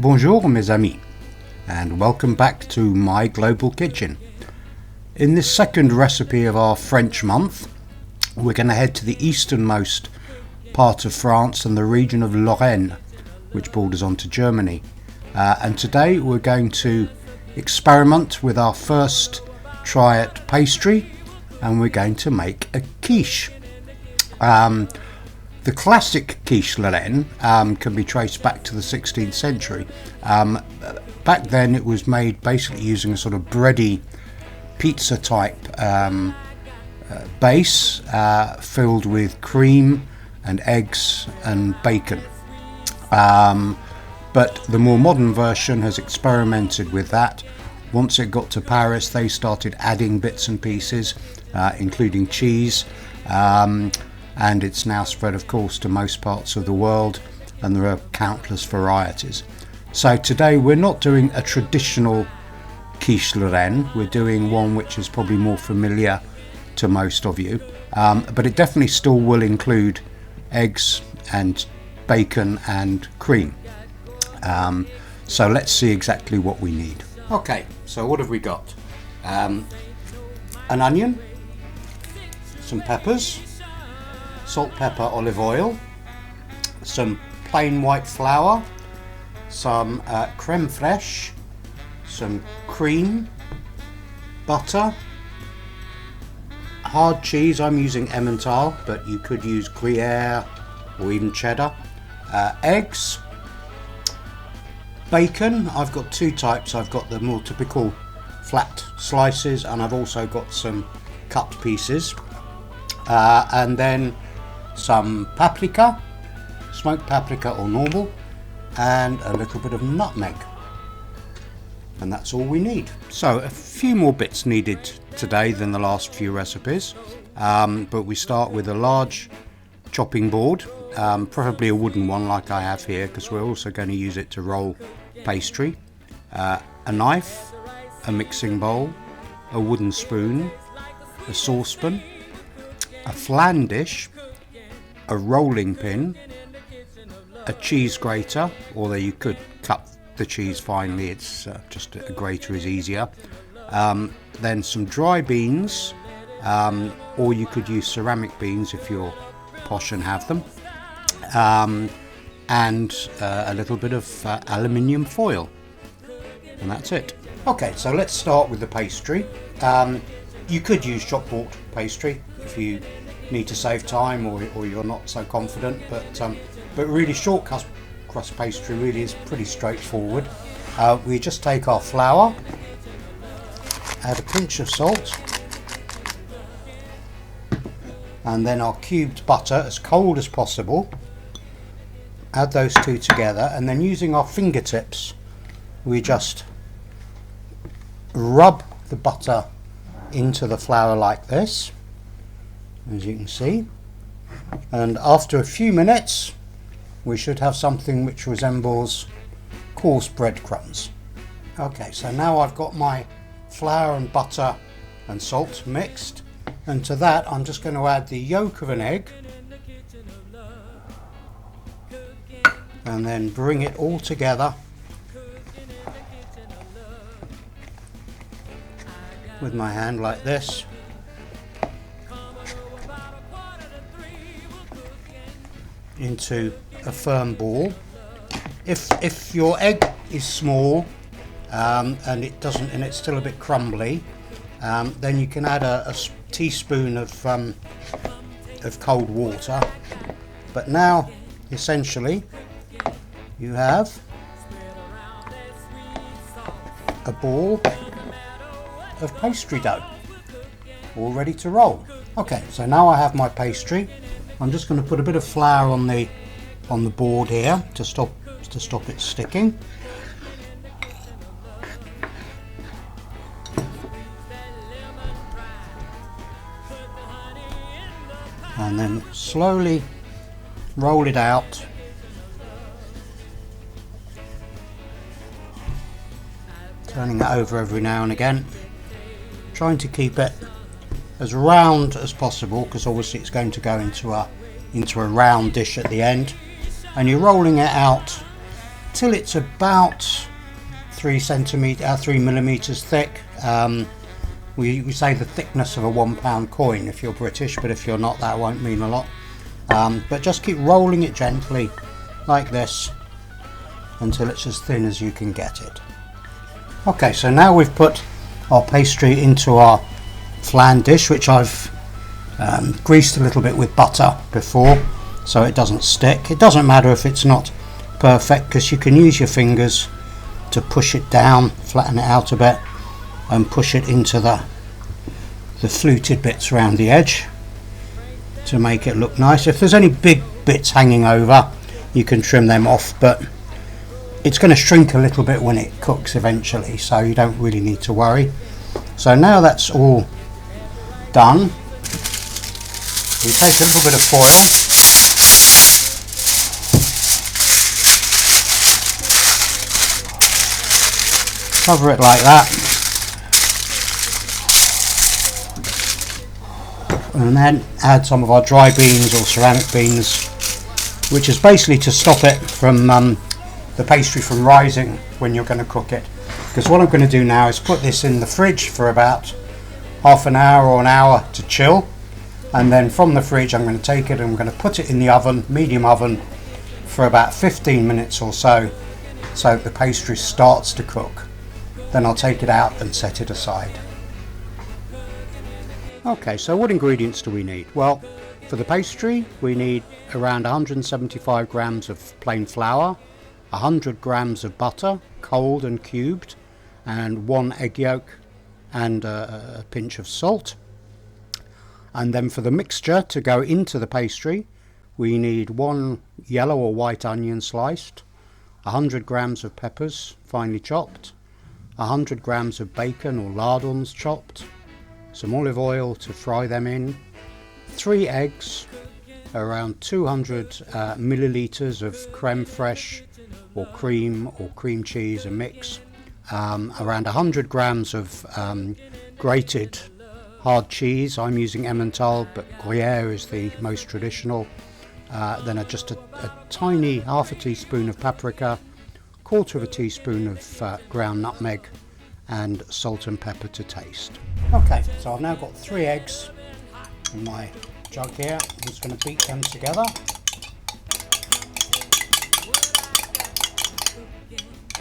Bonjour mes amis, and welcome back to my global kitchen. In this second recipe of our French month, we're going to head to the easternmost part of France and the region of Lorraine, which borders onto Germany. And today we're going to experiment with our first try at pastry, and we're going to make a quiche. The classic Quiche Lorraine can be traced back to the 16th century. Back then it was made basically using a sort of bready pizza type base filled with cream and eggs and bacon. But the more modern version has experimented with that. Once it got to Paris, they started adding bits and pieces, including cheese. And it's now spread, of course, to most parts of the world, and there are countless varieties. So today we're not doing a traditional Quiche Lorraine, we're doing one which is probably more familiar to most of you, but it definitely still will include eggs and bacon and cream. So let's see exactly what we need. Okay, so what have we got? An onion, some peppers, salt, pepper, olive oil, some plain white flour, some creme fraiche, some cream, butter, hard cheese. I'm using Emmental, but you could use Gruyere or even cheddar. Eggs, bacon. I've got two types. I've got the more typical flat slices, and I've also got some cut pieces, and then some paprika, smoked paprika or normal, and a little bit of nutmeg, and that's all we need. So a few more bits needed today than the last few recipes, but we start with a large chopping board, preferably a wooden one like I have here, because we're also going to use it to roll pastry, a knife, a mixing bowl, a wooden spoon, a saucepan, a flan dish, a rolling pin, a cheese grater, although you could cut the cheese finely, it's just a grater is easier, then some dry beans, or you could use ceramic beans if you're posh and have them, and a little bit of aluminium foil, and that's it. Okay, so let's start with the pastry. You could use shop bought pastry if you need to save time or you're not so confident, but really short crust pastry really is pretty straightforward. We just take our flour, add a pinch of salt, and then our cubed butter as cold as possible. Add those two together, and then using our fingertips we just rub the butter into the flour like this, as you can see, and after a few minutes we should have something which resembles coarse breadcrumbs. Okay, so now I've got my flour and butter and salt mixed, and to that I'm just going to add the yolk of an egg and then bring it all together with my hand like this. Into a firm ball. If your egg is small and it's still a bit crumbly, then you can add a teaspoon of cold water. But now essentially you have a ball of pastry dough all ready to roll. Okay, so now I have my pastry. I'm just going to put a bit of flour on the board here to stop it sticking. And then slowly roll it out. Turning it over every now and again, trying to keep it as round as possible, because obviously it's going to go into a round dish at the end, and you're rolling it out till it's about 3 millimeters thick. We say the thickness of a £1 coin if you're British, but if you're not, that won't mean a lot. But just keep rolling it gently like this until it's as thin as you can get it. Okay, so now we've put our pastry into our flan dish, which I've greased a little bit with butter before so it doesn't stick. It doesn't matter if it's not perfect, because you can use your fingers to push it down, flatten it out a bit, and push it into the fluted bits around the edge to make it look nice. If there's any big bits hanging over, you can trim them off, but it's going to shrink a little bit when it cooks eventually, so you don't really need to worry. So now that's all done, we take a little bit of foil, cover it like that, and then add some of our dry beans or ceramic beans, which is basically to stop it from the pastry from rising when you're going to cook it. Because what I'm going to do now is put this in the fridge for about half an hour or an hour to chill, and then from the fridge I'm going to take it and I'm going to put it in the oven, medium oven, for about 15 minutes or so that the pastry starts to cook. Then I'll take it out and set it aside. Okay, so what ingredients do we need? Well, for the pastry we need around 175 grams of plain flour, 100 grams of butter, cold and cubed, and 1 egg yolk, and a pinch of salt. And then for the mixture to go into the pastry, we need 1 yellow or white onion sliced, 100 grams of peppers finely chopped, 100 grams of bacon or lardons chopped, some olive oil to fry them in, 3 eggs, around 200 millilitres of creme fraiche or cream cheese, a mix, around 100 grams of grated hard cheese. I'm using Emmental, but Gruyere is the most traditional. Then just a tiny half a teaspoon of paprika, quarter of a teaspoon of ground nutmeg, and salt and pepper to taste. Okay, so I've now got 3 eggs in my jug here. I'm just going to beat them together.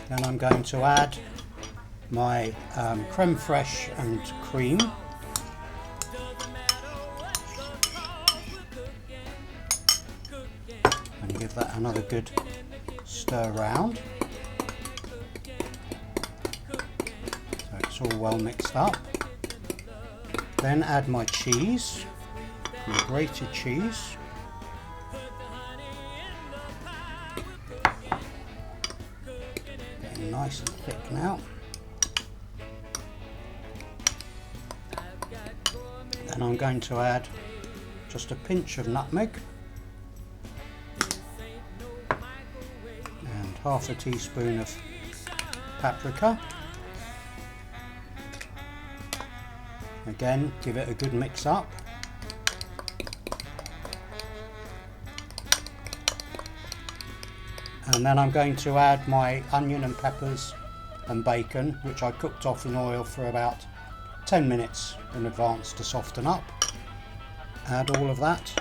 Then I'm going to add my creme fraiche and cream. And give that another good stir round. So it's all well mixed up. Then add my cheese, my grated cheese. Getting nice and thick now. Then I'm going to add just a pinch of nutmeg and half a teaspoon of paprika. Again, give it a good mix up. And then I'm going to add my onion and peppers and bacon, which I cooked off in oil for about 10 minutes in advance to soften up. Add all of that.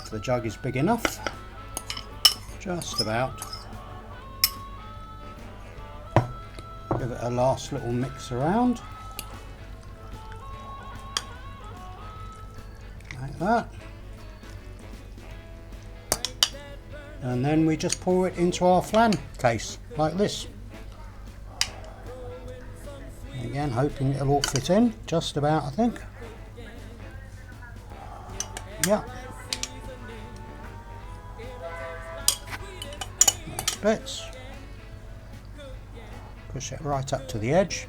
The jug is big enough, just about. Give it a last little mix around, like that. And then we just pour it into our flan case, like this. Again, hoping it'll all fit in, just about, I think. Yeah. Nice bits. Push it right up to the edge.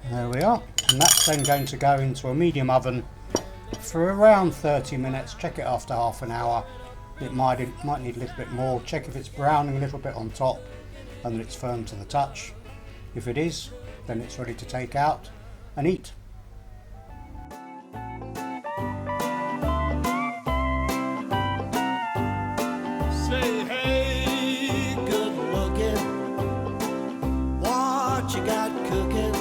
There we are. And that's then going to go into a medium oven for around 30 minutes. Check it after half an hour. It might need a little bit more. Check if it's browning a little bit on top and that it's firm to the touch. If it is, then it's ready to take out and eat. Say, hey, good looking, what you got cooking?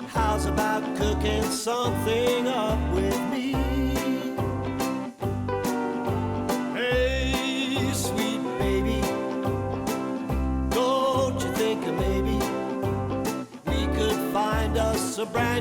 How's about cooking something up with me? Hey, sweet baby, don't you think maybe we could find us a brand